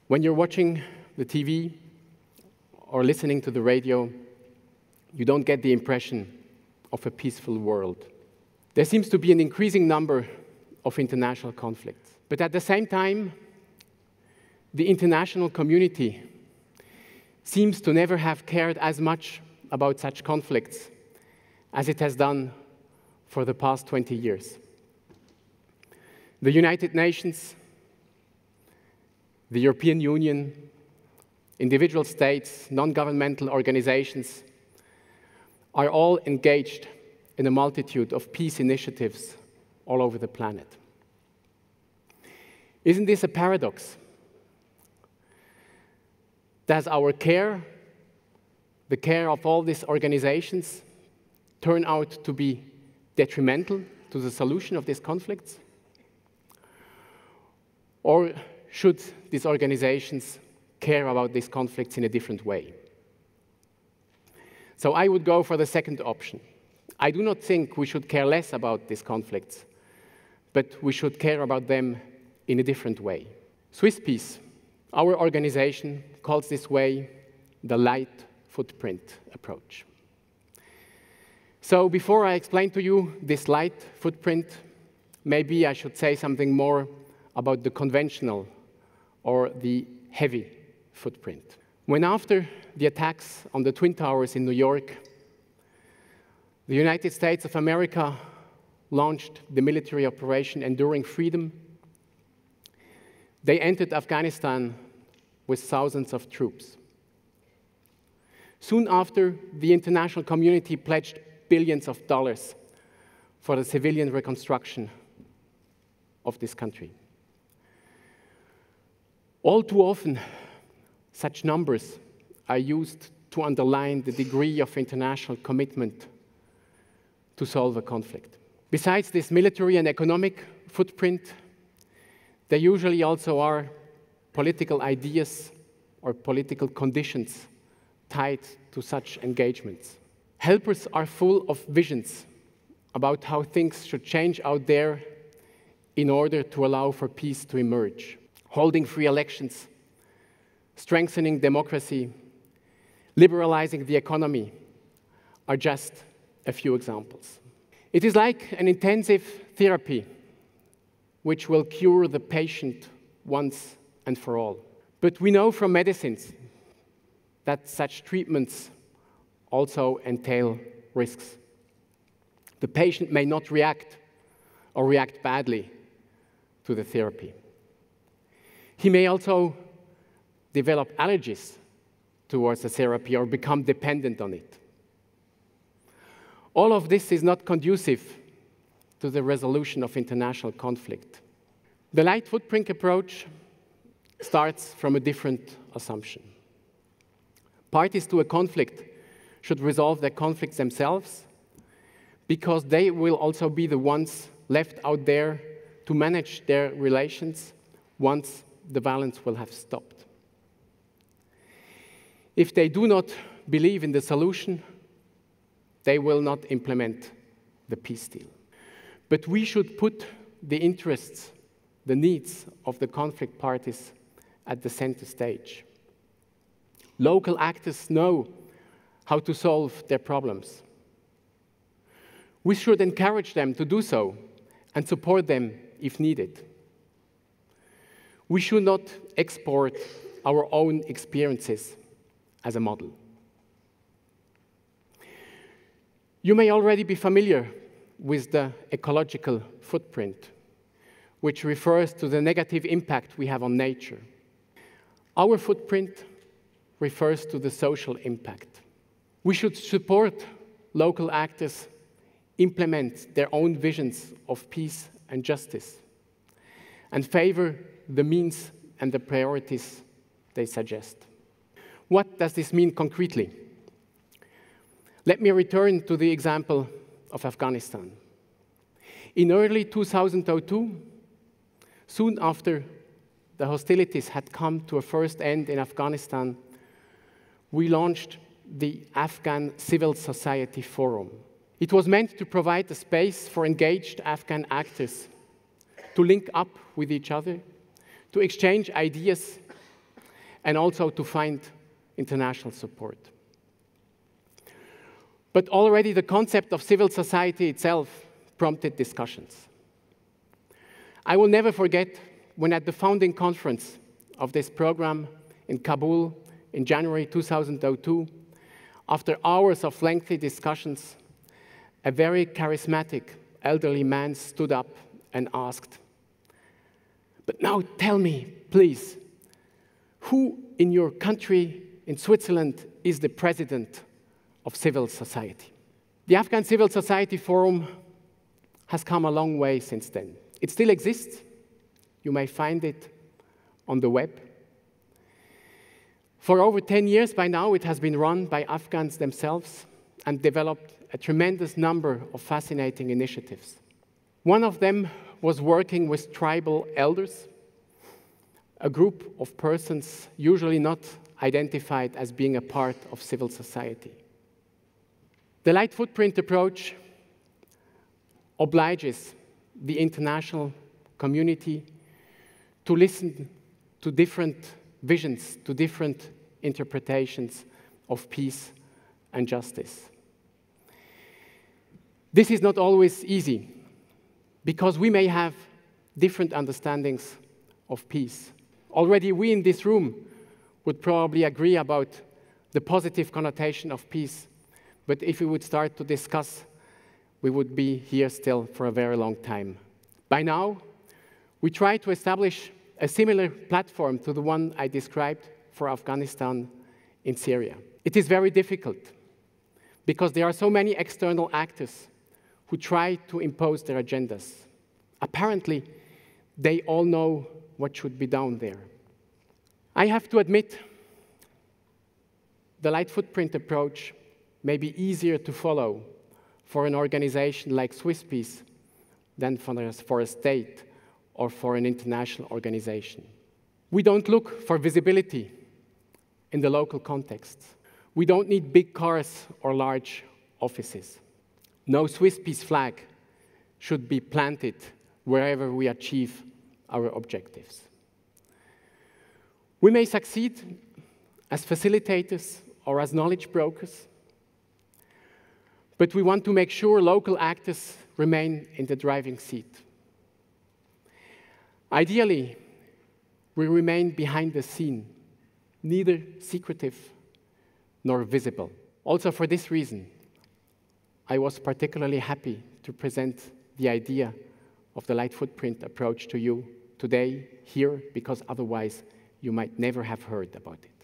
When you're watching the TV or listening to the radio, you don't get the impression of a peaceful world. There seems to be an increasing number of international conflicts. But at the same time, the international community seems to never have cared as much about such conflicts as it has done for the past 20 years. The United Nations, the European Union, individual states, non-governmental organizations are all engaged in a multitude of peace initiatives all over the planet. Isn't this a paradox? Does our care, the care of all these organizations, turn out to be detrimental to the solution of these conflicts? Or should these organizations care about these conflicts in a different way? So I would go for the second option. I do not think we should care less about these conflicts, but we should care about them in a different way. Swisspeace, our organization, calls this way the light footprint approach. So before I explain to you this light footprint, maybe I should say something more about the conventional or the heavy footprint. When after the attacks on the Twin Towers in New York, the United States of America launched the military operation Enduring Freedom, they entered Afghanistan with thousands of troops. Soon after, the international community pledged billions of dollars for the civilian reconstruction of this country. All too often, such numbers are used to underline the degree of international commitment to solve a conflict. Besides this military and economic footprint, there usually also are political ideas or political conditions tied to such engagements. Helpers are full of visions about how things should change out there in order to allow for peace to emerge. Holding free elections, strengthening democracy, liberalizing the economy are just a few examples. It is like an intensive therapy which will cure the patient once and for all. But we know from medicines that such treatments also entail risks. The patient may not react or react badly to the therapy. He may also develop allergies towards the therapy or become dependent on it. All of this is not conducive to the resolution of international conflict. The light footprint approach starts from a different assumption. Parties to a conflict should resolve their conflicts themselves because they will also be the ones left out there to manage their relations once the violence will have stopped. If they do not believe in the solution, they will not implement the peace deal. But we should put the interests, the needs of the conflict parties at the center stage. Local actors know how to solve their problems. We should encourage them to do so and support them if needed. We should not export our own experiences as a model. You may already be familiar with the ecological footprint, which refers to the negative impact we have on nature. Our footprint refers to the social impact. We should support local actors implement their own visions of peace and justice and favor the means and the priorities they suggest. What does this mean concretely? Let me return to the example of Afghanistan. In early 2002, soon after the hostilities had come to a first end in Afghanistan, we launched the Afghan Civil Society Forum. It was meant to provide a space for engaged Afghan actors to link up with each other, to exchange ideas, and also to find international support. But already the concept of civil society itself prompted discussions. I will never forget when at the founding conference of this program in Kabul in January 2002, after hours of lengthy discussions, a very charismatic elderly man stood up and asked, "But now tell me, please, who in your country, in Switzerland, is the president of civil society?" The Afghan Civil Society Forum has come a long way since then. It still exists. You may find it on the web. For over 10 years by now, it has been run by Afghans themselves and developed a tremendous number of fascinating initiatives. One of them was working with tribal elders, a group of persons usually not identified as being a part of civil society. The light footprint approach obliges the international community to listen to different visions, to different interpretations of peace and justice. This is not always easy, because we may have different understandings of peace. Already we in this room would probably agree about the positive connotation of peace, but if we would start to discuss, we would be here still for a very long time. By now, we try to establish a similar platform to the one I described for Afghanistan in Syria. It is very difficult because there are so many external actors who try to impose their agendas. Apparently, they all know what should be done there. I have to admit, the light footprint approach may be easier to follow for an organization like Swisspeace than for a state or for an international organization. We don't look for visibility in the local context. We don't need big cars or large offices. No Swisspeace flag should be planted wherever we achieve our objectives. We may succeed as facilitators or as knowledge brokers, but we want to make sure local actors remain in the driving seat. Ideally, we remain behind the scene, neither secretive nor visible. Also for this reason, I was particularly happy to present the idea of the light footprint approach to you today, here, because otherwise you might never have heard about it.